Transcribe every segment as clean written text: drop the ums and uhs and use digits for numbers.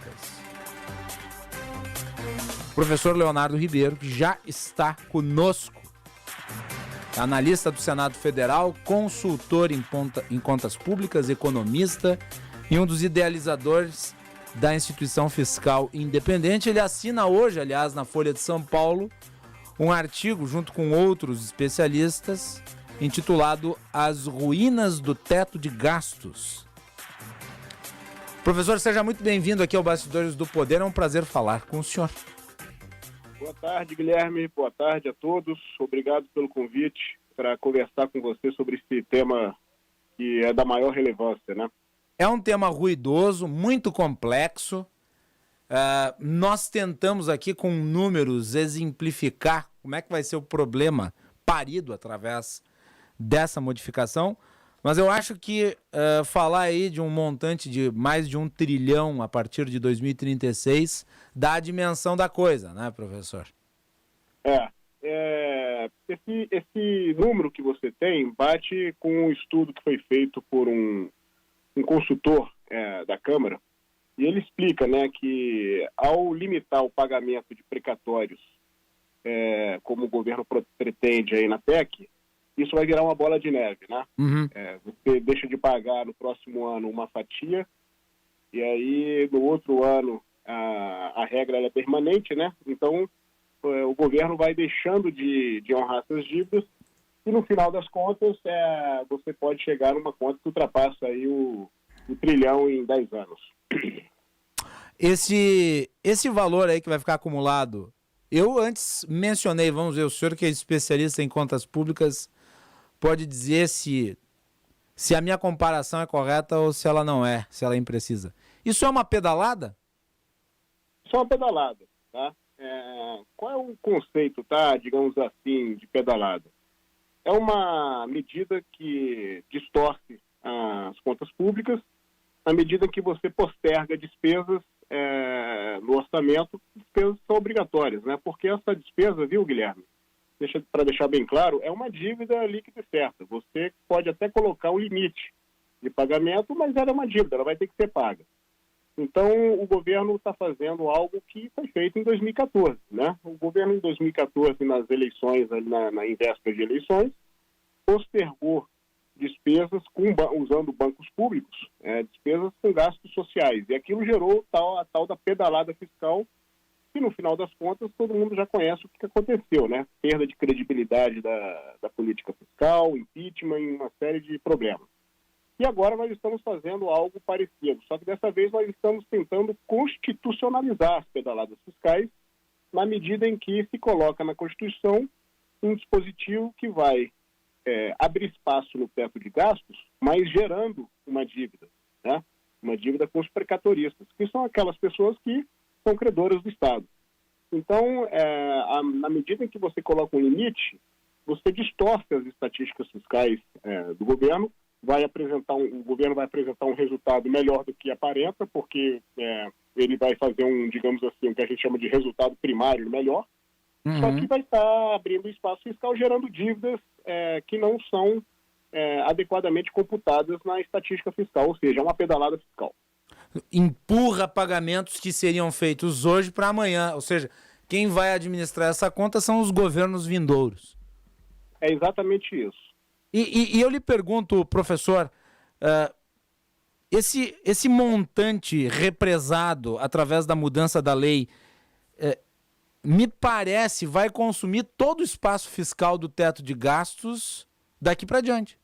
Públicas. O professor Leonardo Ribeiro já está conosco. Analista do Senado Federal, consultor em contas públicas, economista e um dos idealizadores da instituição fiscal independente. Ele assina hoje, aliás, na Folha de São Paulo, um artigo junto com outros especialistas intitulado As Ruínas do Teto de Gastos. Professor, seja muito bem-vindo aqui ao Bastidores do Poder. É um prazer falar com o senhor. Boa tarde, Guilherme. Boa tarde a todos. Obrigado pelo convite para conversar com você sobre esse tema que é da maior relevância, né? É um tema ruidoso, muito complexo. Nós tentamos aqui com números exemplificar como é que vai ser o problema parido através dessa modificação, mas eu acho que falar aí de um montante de mais de 1 trilhão a partir de 2036 dá a dimensão da coisa, né, professor? Esse número que você tem bate com um estudo que foi feito por um consultor da Câmara, e ele explica, né, que ao limitar o pagamento de precatórios, como o governo pretende aí na PEC, isso vai virar uma bola de neve, né? Uhum. Você deixa de pagar no próximo ano uma fatia, e aí no outro ano a regra é permanente, né? Então o governo vai deixando de honrar essas dívidas, e no final das contas você pode chegar numa conta que ultrapassa aí o trilhão em 10 anos. Esse valor aí que vai ficar acumulado, eu antes mencionei, vamos ver, o senhor que é especialista em contas públicas pode dizer se a minha comparação é correta ou se ela não é, se ela é imprecisa. Isso é uma pedalada? Isso é uma pedalada, tá? Qual é o conceito, tá, digamos assim, de pedalada? É uma medida que distorce as contas públicas na medida que você posterga despesas no orçamento, despesas que são obrigatórias, né? Porque essa despesa, viu, Guilherme, para deixar bem claro, é uma dívida líquida e certa. Você pode até colocar um limite de pagamento, mas ela é uma dívida, ela vai ter que ser paga. Então, o governo está fazendo algo que foi feito em 2014, né? O governo, em 2014, nas eleições, na véspera de eleições, postergou despesas usando bancos públicos, despesas com gastos sociais. E aquilo gerou a tal da pedalada fiscal, que no final das contas todo mundo já conhece o que aconteceu, né? Perda de credibilidade da política fiscal, impeachment e uma série de problemas. E agora nós estamos fazendo algo parecido, só que dessa vez nós estamos tentando constitucionalizar as pedaladas fiscais na medida em que se coloca na Constituição um dispositivo que vai abrir espaço no teto de gastos, mas gerando uma dívida, né? Uma dívida com os precatoristas, que são aquelas pessoas que são credoras do Estado. Então, na medida em que você coloca um limite, você distorce as estatísticas fiscais do governo, o governo vai apresentar um resultado melhor do que aparenta, porque ele vai fazer digamos assim, o que a gente chama de resultado primário melhor, só que vai estar abrindo espaço fiscal, gerando dívidas que não são adequadamente computadas na estatística fiscal, ou seja, é uma pedalada fiscal. Empurra pagamentos que seriam feitos hoje para amanhã, ou seja, quem vai administrar essa conta são os governos vindouros. É exatamente isso. E eu lhe pergunto, professor, esse montante represado através da mudança da lei, me parece, vai consumir todo o espaço fiscal do teto de gastos daqui para diante.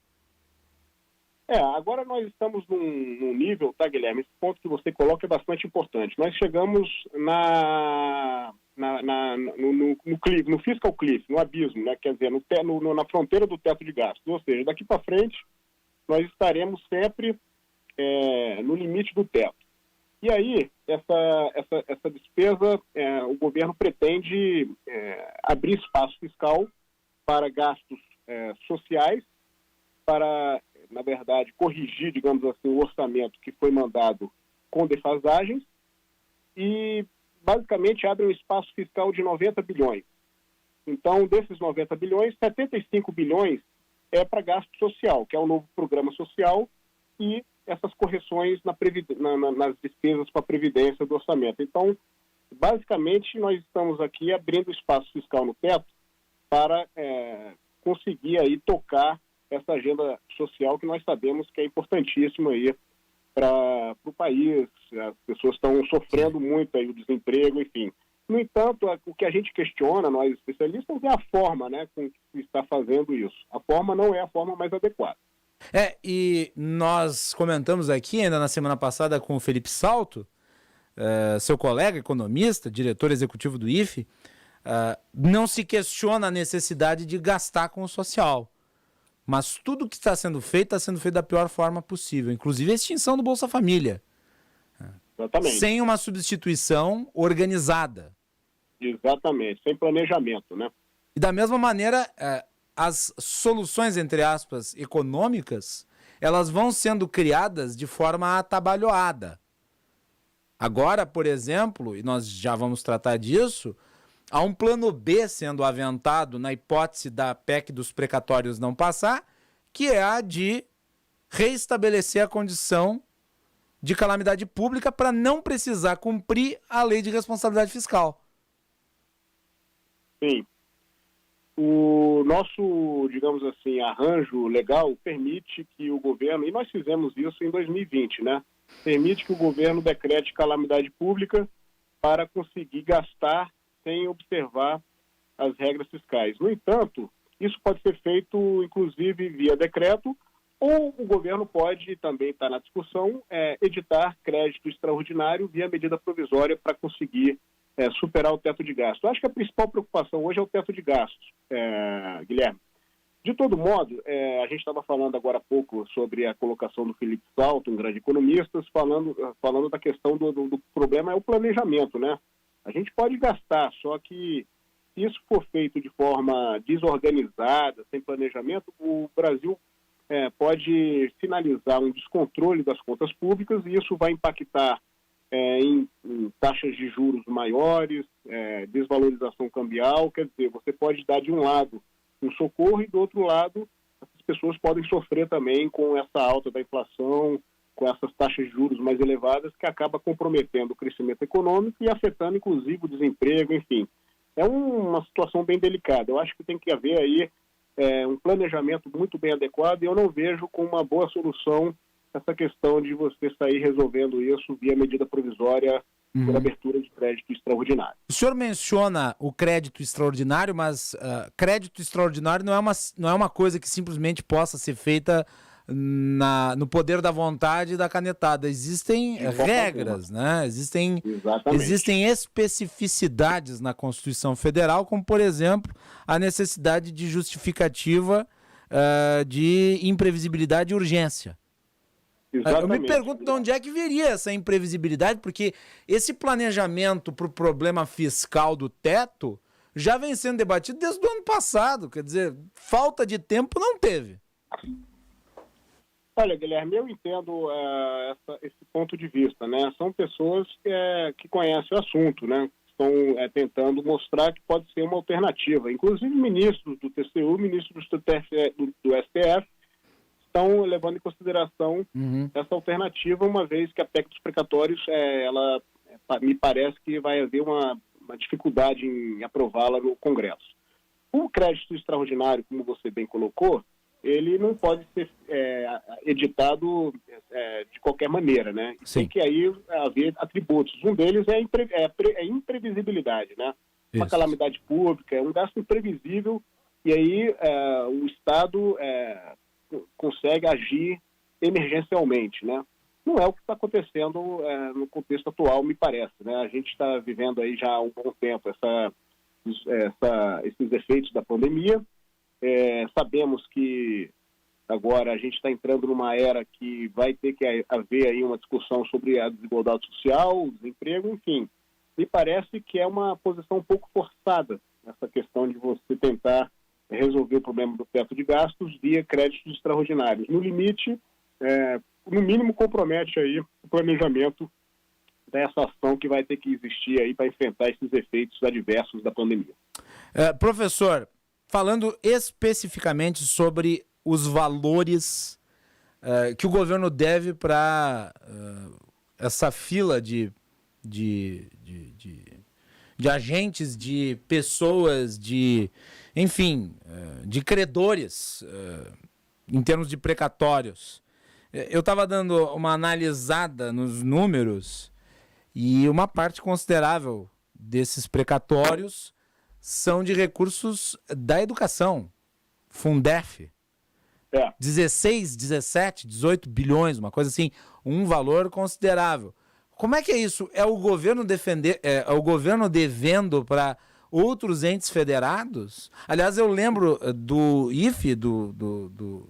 Agora nós estamos num nível, tá, Guilherme? Esse ponto que você coloca é bastante importante. Nós chegamos no fiscal cliff, no abismo, né? Quer dizer, na fronteira do teto de gastos. Ou seja, daqui para frente, nós estaremos sempre no limite do teto. E aí, essa despesa, o governo pretende abrir espaço fiscal para gastos sociais, para, na verdade, corrigir, digamos assim, o orçamento que foi mandado com defasagens e, basicamente, abre um espaço fiscal de 90 bilhões. Então, desses 90 bilhões, 75 bilhões é para gasto social, que é o novo programa social, e essas correções nas despesas para a Previdência do orçamento. Então, basicamente, nós estamos aqui abrindo espaço fiscal no teto para conseguir aí tocar essa agenda social que nós sabemos que é importantíssima aí para o país. As pessoas estão sofrendo muito aí o desemprego, enfim. No entanto, o que a gente questiona, nós especialistas, é a forma, né, com que se está fazendo isso. A forma não é a forma mais adequada. E nós comentamos aqui ainda na semana passada com o Felipe Salto, seu colega economista, diretor executivo do IFE, não se questiona a necessidade de gastar com o social. Mas tudo que está sendo feito da pior forma possível, inclusive a extinção do Bolsa Família. Exatamente. Sem uma substituição organizada. Exatamente, sem planejamento, né? E da mesma maneira, as soluções, entre aspas, econômicas, elas vão sendo criadas de forma atabalhoada. Agora, por exemplo, e nós já vamos tratar disso, há um plano B sendo aventado na hipótese da PEC dos precatórios não passar, que é a de reestabelecer a condição de calamidade pública para não precisar cumprir a lei de responsabilidade fiscal. Sim. O nosso, digamos assim, arranjo legal permite que o governo, e nós fizemos isso em 2020, né? Permite que o governo decrete calamidade pública para conseguir gastar sem observar as regras fiscais. No entanto, isso pode ser feito, inclusive, via decreto, ou o governo pode, também está na discussão, editar crédito extraordinário via medida provisória para conseguir superar o teto de gastos. Eu acho que a principal preocupação hoje é o teto de gastos, Guilherme. De todo modo, a gente estava falando agora há pouco sobre a colocação do Felipe Salto, um grande economista, falando da questão do problema é o planejamento, né? A gente pode gastar, só que se isso for feito de forma desorganizada, sem planejamento, o Brasil pode finalizar um descontrole das contas públicas e isso vai impactar em taxas de juros maiores, desvalorização cambial. Quer dizer, você pode dar de um lado um socorro e do outro lado as pessoas podem sofrer também com essa alta da inflação, com essas taxas de juros mais elevadas que acaba comprometendo o crescimento econômico e afetando inclusive o desemprego, enfim. É uma situação bem delicada. Eu acho que tem que haver aí um planejamento muito bem adequado e eu não vejo como uma boa solução essa questão de você sair resolvendo isso via medida provisória por abertura de crédito extraordinário. O senhor menciona o crédito extraordinário, mas crédito extraordinário não é uma coisa que simplesmente possa ser feita no poder da vontade e da canetada. Existem regras, né? Existem especificidades na Constituição Federal, como, por exemplo, a necessidade de justificativa de imprevisibilidade e urgência. Eu me pergunto de onde é que viria essa imprevisibilidade, porque esse planejamento para o problema fiscal do teto já vem sendo debatido desde o ano passado. Quer dizer, falta de tempo não teve. Olha, Guilherme, eu entendo esse ponto de vista, né? São pessoas que conhecem o assunto, né? Estão tentando mostrar que pode ser uma alternativa. Inclusive ministros do TCU, ministros do STF, estão levando em consideração essa alternativa, uma vez que a PEC dos precatórios, ela me parece que vai haver uma dificuldade em aprová-la no Congresso. O crédito extraordinário, como você bem colocou, ele não pode ser editado de qualquer maneira, né? Sim. Tem que aí haver atributos. Um deles é a imprevisibilidade, né? Isso. Uma calamidade pública, é um gasto imprevisível, e aí o Estado consegue agir emergencialmente, né? Não é o que está acontecendo no contexto atual, me parece, né? A gente está vivendo aí já há um bom tempo esses efeitos da pandemia. Sabemos que agora a gente está entrando numa era que vai ter que haver aí uma discussão sobre a desigualdade social, o desemprego, enfim. Me parece que é uma posição um pouco forçada essa questão de você tentar resolver o problema do teto de gastos via créditos extraordinários. No limite, no mínimo compromete aí o planejamento dessa ação que vai ter que existir aí para enfrentar esses efeitos adversos da pandemia. Professor, falando especificamente sobre os valores que o governo deve para essa fila de agentes, de pessoas, enfim, de credores, em termos de precatórios. Eu estava dando uma analisada nos números e uma parte considerável desses precatórios são de recursos da educação, Fundef. 16, 17, 18 bilhões, uma coisa assim, um valor considerável. Como é que é isso? É o governo o governo devendo para outros entes federados? Aliás, eu lembro do IFE,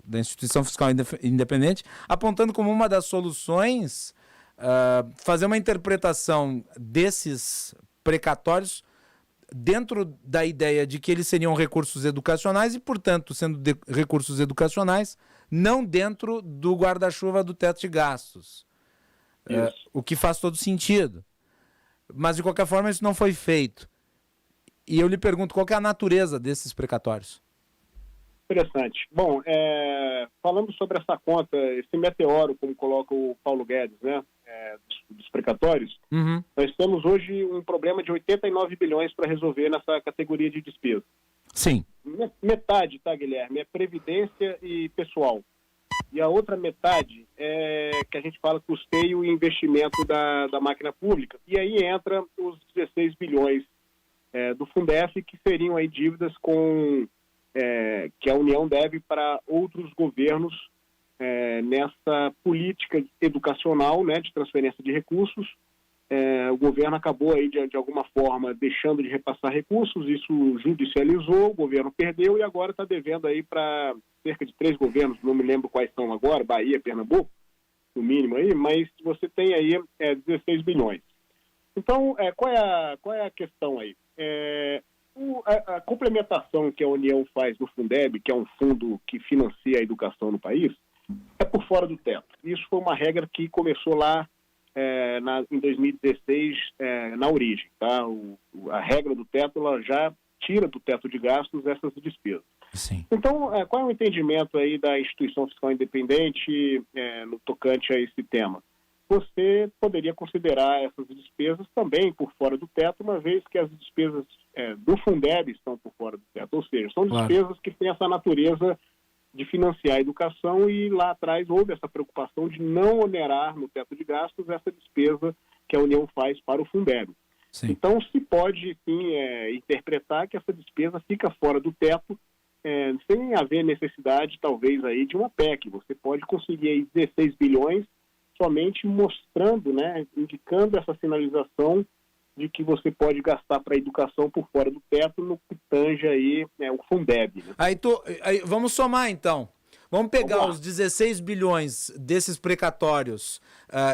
da Instituição Fiscal Independente, apontando como uma das soluções fazer uma interpretação desses precatórios dentro da ideia de que eles seriam recursos educacionais e, portanto, sendo recursos educacionais, não dentro do guarda-chuva do teto de gastos. O que faz todo sentido. Mas, de qualquer forma, isso não foi feito. E eu lhe pergunto, qual que é a natureza desses precatórios? Interessante. Bom, falando sobre essa conta, esse meteoro, como coloca o Paulo Guedes, né, dos precatórios, nós temos hoje um problema de 89 bilhões para resolver nessa categoria de despesa. Sim. Metade, tá, Guilherme, é previdência e pessoal. E a outra metade é que a gente fala custeio e investimento da máquina pública. E aí entra os 16 bilhões do Fundef, que seriam aí dívidas que a União deve para outros governos nessa política educacional, né, de transferência de recursos. O governo acabou aí de alguma forma deixando de repassar recursos, isso judicializou, o governo perdeu e agora está devendo aí para cerca de 3 governos, não me lembro quais são agora, Bahia, Pernambuco, no mínimo aí, mas você tem aí 16 bilhões. Então, qual é a questão aí? A complementação que a União faz do Fundeb, que é um fundo que financia a educação no país, é por fora do teto. Isso foi uma regra que começou lá em 2016, na origem. Tá? A regra do teto ela já tira do teto de gastos essas despesas. Sim. Então, qual é o entendimento aí da Instituição Fiscal Independente no tocante a esse tema? Você poderia considerar essas despesas também por fora do teto, uma vez que as despesas do Fundeb estão por fora do teto. Ou seja, são despesas que têm essa natureza de financiar a educação e lá atrás houve essa preocupação de não onerar no teto de gastos essa despesa que a União faz para o Fundeb. Sim. Então, se pode, sim, interpretar que essa despesa fica fora do teto sem haver necessidade, talvez, aí de uma PEC. Você pode conseguir aí 16 bilhões somente mostrando, né, indicando essa sinalização de que você pode gastar para a educação por fora do teto no que tange aí o Fundeb. Né? Aí vamos somar, então. Vamos pegar os 16 bilhões desses precatórios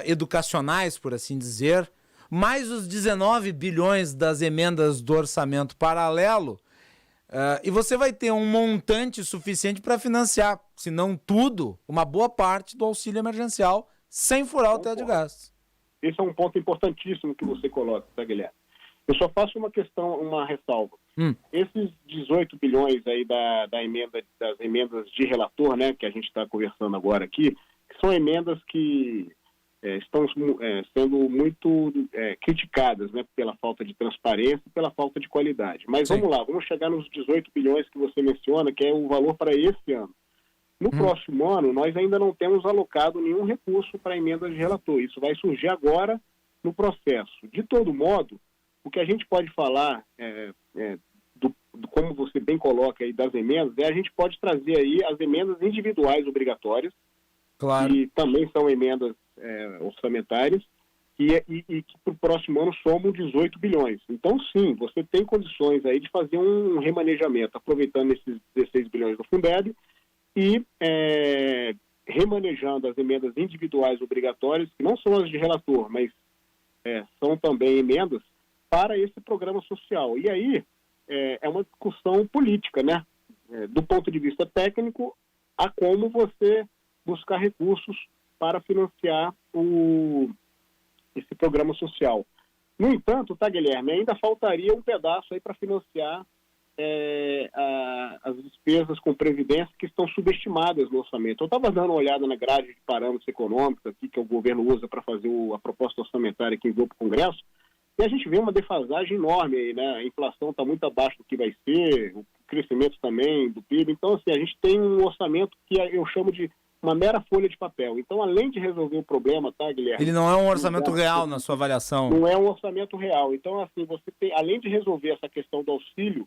educacionais, por assim dizer, mais os 19 bilhões das emendas do orçamento paralelo, e você vai ter um montante suficiente para financiar, se não tudo, uma boa parte do auxílio emergencial, sem furar o teto de gastos. Esse é um ponto importantíssimo que você coloca, tá, Guilherme? Eu só faço uma ressalva. Esses 18 bilhões aí das emendas de relator, né, que a gente está conversando agora aqui, que são emendas que estão sendo muito criticadas, né, pela falta de transparência e pela falta de qualidade. Mas Sim. vamos lá, vamos chegar nos 18 bilhões que você menciona, que é o valor para esse ano. No próximo ano, nós ainda não temos alocado nenhum recurso para emendas de relator. Isso vai surgir agora no processo. De todo modo, o que a gente pode falar, como você bem coloca aí, das emendas, a gente pode trazer aí as emendas individuais obrigatórias, Claro. que também são emendas orçamentárias, e que para o próximo ano somam 18 bilhões. Então, sim, você tem condições aí de fazer um remanejamento, aproveitando esses 16 bilhões do Fundeb, e remanejando as emendas individuais obrigatórias, que não são as de relator, mas são também emendas para esse programa social. E aí é uma discussão política, né? Do ponto de vista técnico, a como você buscar recursos para financiar esse programa social. No entanto, tá, Guilherme, ainda faltaria um pedaço aí para financiar as despesas com previdência que estão subestimadas no orçamento. Eu estava dando uma olhada na grade de parâmetros econômicos aqui que o governo usa para fazer a proposta orçamentária que enviou para o Congresso, e a gente vê uma defasagem enorme aí, né? A inflação está muito abaixo do que vai ser, o crescimento também do PIB. Então, assim, a gente tem um orçamento que eu chamo de uma mera folha de papel. Então, além de resolver o problema, tá, Guilherme? Ele não é um orçamento real na sua avaliação. Não é um orçamento real. Então, assim, você tem, além de resolver essa questão do auxílio,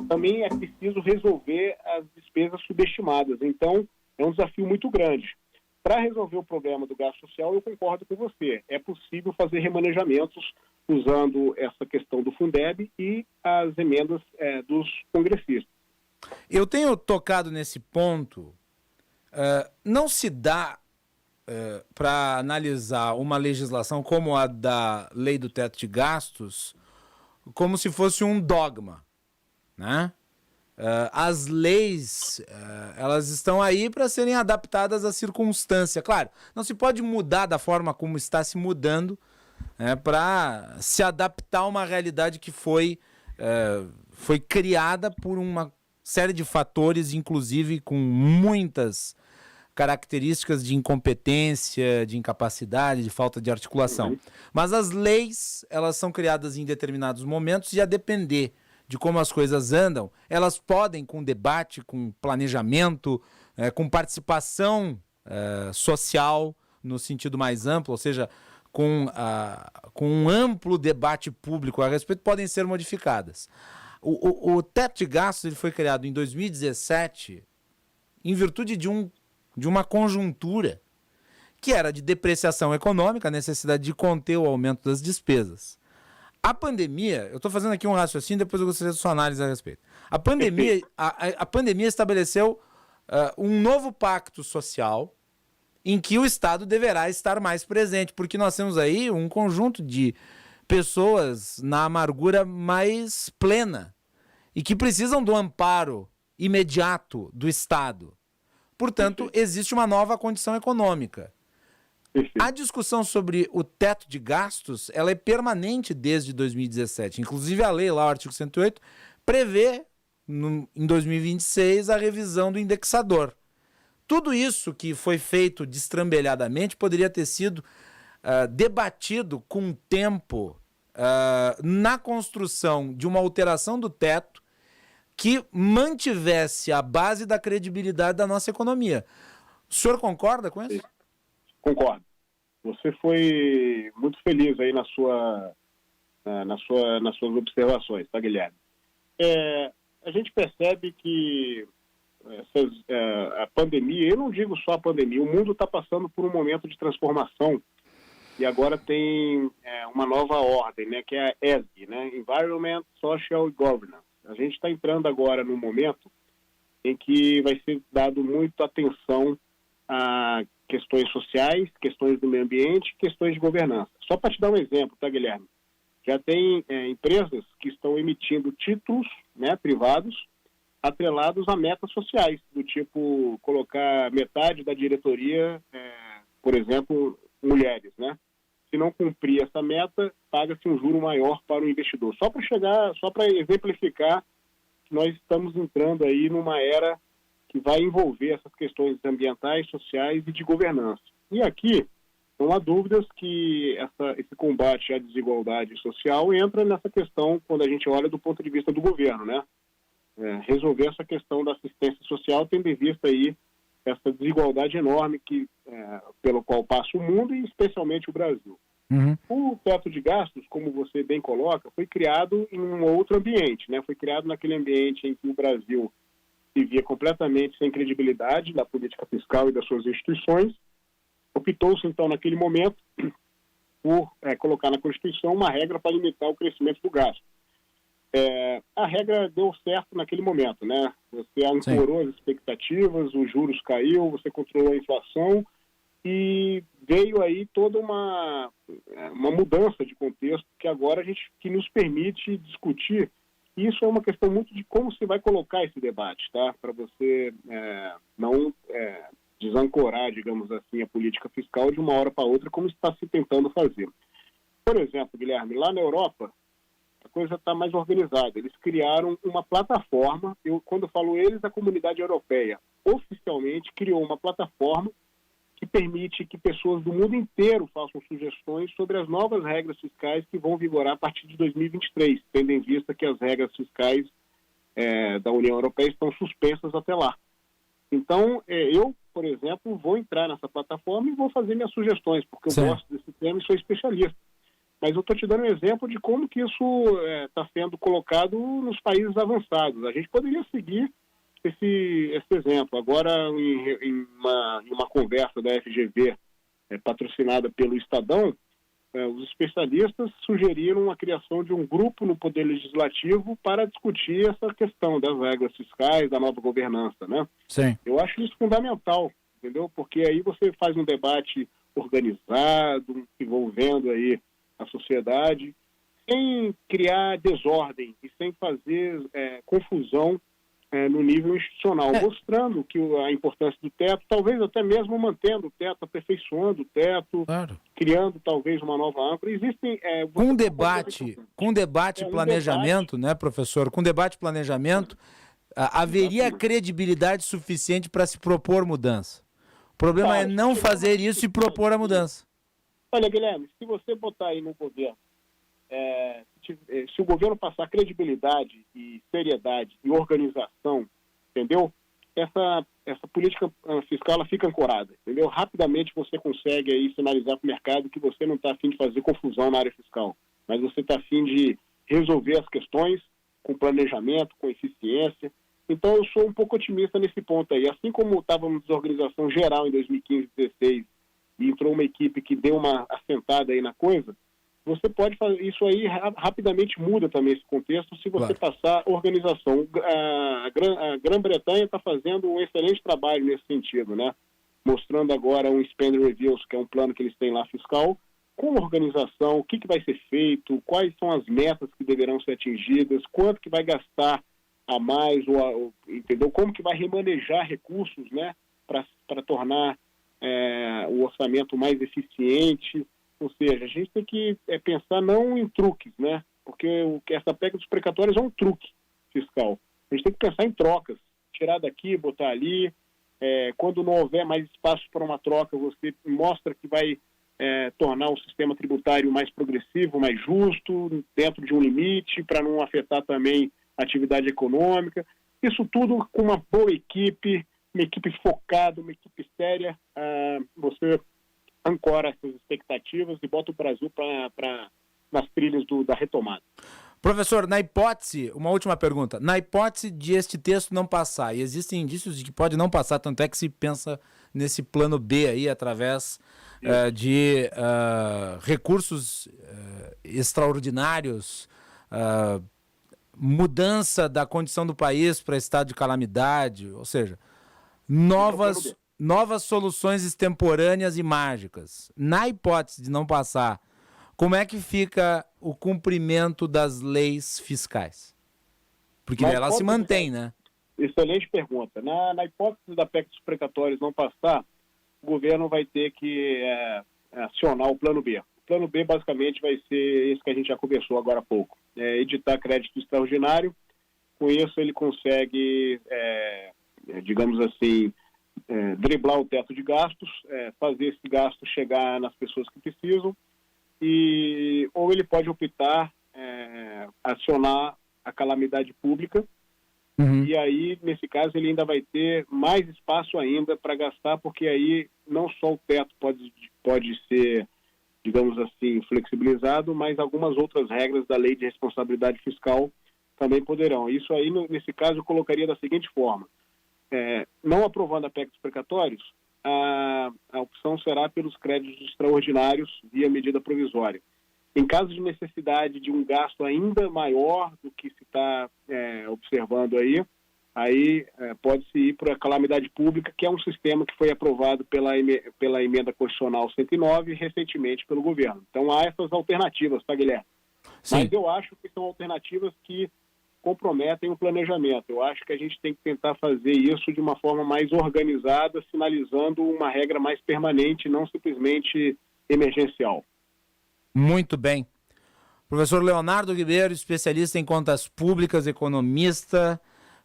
também é preciso resolver as despesas subestimadas. Então, é um desafio muito grande. Para resolver o problema do gasto social, eu concordo com você. É possível fazer remanejamentos usando essa questão do Fundeb e as emendas dos congressistas. Eu tenho tocado nesse ponto. Não se dá para analisar uma legislação como a da Lei do Teto de Gastos como se fosse um dogma, né? As leis, elas estão aí para serem adaptadas à circunstância. Claro, não se pode mudar da forma como está se mudando, para se adaptar a uma realidade que foi criada por uma série de fatores, inclusive com muitas características de incompetência, de incapacidade, de falta de articulação. Mas as leis, elas são criadas em determinados momentos e, a depender de como as coisas andam, elas podem, com debate, com planejamento, com participação social no sentido mais amplo, ou seja, com um amplo debate público a respeito, podem ser modificadas. O teto de gastos ele foi criado em 2017 em virtude de uma conjuntura que era de depreciação econômica, a necessidade de conter o aumento das despesas. A pandemia, eu estou fazendo aqui um raciocínio, depois eu gostaria da sua análise a respeito. A pandemia estabeleceu um novo pacto social em que o Estado deverá estar mais presente, porque nós temos aí um conjunto de pessoas na amargura mais plena e que precisam do amparo imediato do Estado. Portanto, existe uma nova condição econômica. A discussão sobre o teto de gastos, ela é permanente desde 2017. Inclusive a lei, lá o artigo 108, prevê em 2026 a revisão do indexador. Tudo isso que foi feito destrambelhadamente poderia ter sido debatido com tempo na construção de uma alteração do teto que mantivesse a base da credibilidade da nossa economia. O senhor concorda com isso? Concordo. Você foi muito feliz aí nas suas observações, tá, Guilherme? A gente percebe que a pandemia, eu não digo só a pandemia, o mundo está passando por um momento de transformação e agora tem uma nova ordem, né, que é a ESG, né, Environment, Social e Governance. A gente está entrando agora num momento em que vai ser dado muita atenção a questões sociais, questões do meio ambiente, questões de governança. Só para te dar um exemplo, tá, Guilherme? Já tem empresas que estão emitindo títulos, né, privados atrelados a metas sociais, do tipo colocar metade da diretoria, por exemplo, mulheres, né? Se não cumprir essa meta, paga-se um juro maior para o investidor. Só para exemplificar que nós estamos entrando aí numa era que vai envolver essas questões ambientais, sociais e de governança. E aqui, não há dúvidas que esse combate à desigualdade social entra nessa questão quando a gente olha do ponto de vista do governo, né? Resolver essa questão da assistência social tendo em vista aí essa desigualdade enorme pelo qual passa o mundo e especialmente o Brasil. Uhum. O teto de gastos, como você bem coloca, foi criado em um outro ambiente, né? Foi criado naquele ambiente em que o Brasil se via completamente sem credibilidade da política fiscal e das suas instituições. Optou-se, então, naquele momento, por colocar na Constituição uma regra para limitar o crescimento do gasto. A regra deu certo naquele momento, né? Você ancorou as expectativas, os juros caiu, você controlou a inflação e veio aí toda uma mudança de contexto que agora que nos permite discutir. Isso é uma questão muito de como se vai colocar esse debate, tá? Para você não desancorar, digamos assim, a política fiscal de uma hora para outra, como está se tentando fazer. Por exemplo, Guilherme, lá na Europa, coisa está mais organizada. Eles criaram uma plataforma, quando eu falo eles, a comunidade europeia oficialmente criou uma plataforma que permite que pessoas do mundo inteiro façam sugestões sobre as novas regras fiscais que vão vigorar a partir de 2023, tendo em vista que as regras fiscais da União Europeia estão suspensas até lá. Então, eu, por exemplo, vou entrar nessa plataforma e vou fazer minhas sugestões, porque eu gosto desse tema e sou especialista. Mas eu estou te dando um exemplo de como que isso está sendo colocado nos países avançados. A gente poderia seguir esse exemplo. Agora, em uma conversa da FGV patrocinada pelo Estadão, os especialistas sugeriram a criação de um grupo no Poder Legislativo para discutir essa questão das regras fiscais, da nova governança, né? Sim. Eu acho isso fundamental, entendeu? Porque aí você faz um debate organizado, envolvendo aí a sociedade, sem criar desordem e sem fazer confusão no nível institucional, mostrando que a importância do teto, talvez até mesmo mantendo o teto, aperfeiçoando o teto, Claro. criando talvez uma nova âncora. Existem... Com debate e planejamento, né, professor? Com debate e planejamento, haveria credibilidade suficiente para se propor mudança. O problema é não fazer isso e propor a mudança. Olha, Guilherme, se você botar aí no governo, se o governo passar credibilidade e seriedade e organização, entendeu? Essa política fiscal ela fica ancorada, entendeu? Rapidamente você consegue aí sinalizar para o mercado que você não está a fim de fazer confusão na área fiscal, mas você está a fim de resolver as questões com planejamento, com eficiência. Então eu sou um pouco otimista nesse ponto aí. Assim como estávamos em desorganização geral em 2015 e 2016 e entrou uma equipe que deu uma assentada aí na coisa, você pode fazer isso aí, rapidamente muda também esse contexto se você passar organização. A Grã-Bretanha está fazendo um excelente trabalho nesse sentido, né? Mostrando agora um spend reviews, que é um plano que eles têm lá fiscal, com organização, o que vai ser feito, quais são as metas que deverão ser atingidas, quanto que vai gastar a mais, entendeu? Como que vai remanejar recursos, né? Para tornar o orçamento mais eficiente. Ou seja, a gente tem que pensar não em truques, né? Porque essa PEC dos precatórios é um truque fiscal. A gente tem que pensar em trocas. Tirar daqui, botar ali. Quando não houver mais espaço para uma troca, você mostra que vai tornar o sistema tributário mais progressivo, mais justo, dentro de um limite, para não afetar também a atividade econômica. Isso tudo com uma boa equipe, uma equipe focada, uma equipe séria. Você ancora essas expectativas e bota o Brasil nas trilhas da retomada. Professor, na hipótese, uma última pergunta, na hipótese de este texto não passar, e existem indícios de que pode não passar, tanto é que se pensa nesse plano B aí, através de recursos extraordinários, mudança da condição do país para estado de calamidade, ou seja, novas soluções extemporâneas e mágicas. Na hipótese de não passar, como é que fica o cumprimento das leis fiscais? Porque ela se mantém, né? Excelente pergunta. Na hipótese da PEC dos precatórios não passar, o governo vai ter que acionar o plano B. O plano B, basicamente, vai ser esse que a gente já conversou agora há pouco. Editar crédito extraordinário. Com isso, ele consegue, digamos assim, driblar o teto de gastos, fazer esse gasto chegar nas pessoas que precisam, ou ele pode optar acionar a calamidade pública, e aí, nesse caso, ele ainda vai ter mais espaço ainda para gastar, porque aí não só o teto pode ser, digamos assim, flexibilizado, mas algumas outras regras da Lei de Responsabilidade Fiscal também poderão. Isso aí, nesse caso, eu colocaria da seguinte forma: não aprovando a PEC dos precatórios, a opção será pelos créditos extraordinários via medida provisória. Em caso de necessidade de um gasto ainda maior do que se está observando aí pode-se ir para a calamidade pública, que é um sistema que foi aprovado pela emenda constitucional 109 recentemente pelo governo. Então há essas alternativas, tá, Guilherme? Sim. Mas eu acho que são alternativas que comprometem o planejamento. Eu acho que a gente tem que tentar fazer isso de uma forma mais organizada, sinalizando uma regra mais permanente, não simplesmente emergencial. Muito bem. Professor Leonardo Ribeiro, especialista em contas públicas, economista,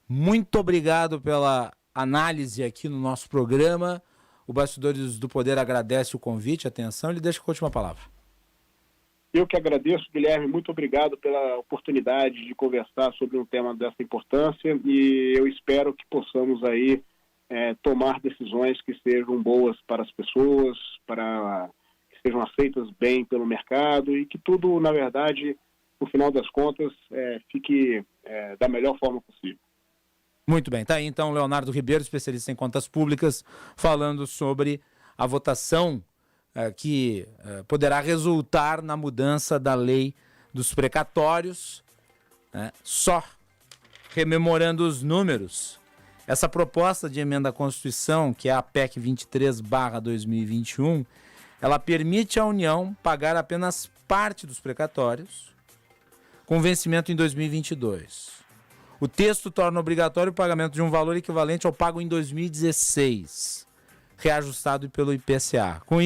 muito obrigado pela análise aqui no nosso programa. O Bastidores do Poder agradece o convite, a atenção, e lhe deixa com a última palavra. Eu que agradeço, Guilherme, muito obrigado pela oportunidade de conversar sobre um tema dessa importância, e eu espero que possamos aí tomar decisões que sejam boas para as pessoas, para que sejam aceitas bem pelo mercado e que tudo, na verdade, no final das contas, fique da melhor forma possível. Muito bem, tá aí então Leonardo Ribeiro, especialista em contas públicas, falando sobre a votação que poderá resultar na mudança da lei dos precatórios. Só rememorando os números, essa proposta de emenda à Constituição, que é a PEC 23/2021, ela permite à União pagar apenas parte dos precatórios, com vencimento em 2022. O texto torna obrigatório o pagamento de um valor equivalente ao pago em 2016, reajustado pelo IPCA. Com isso,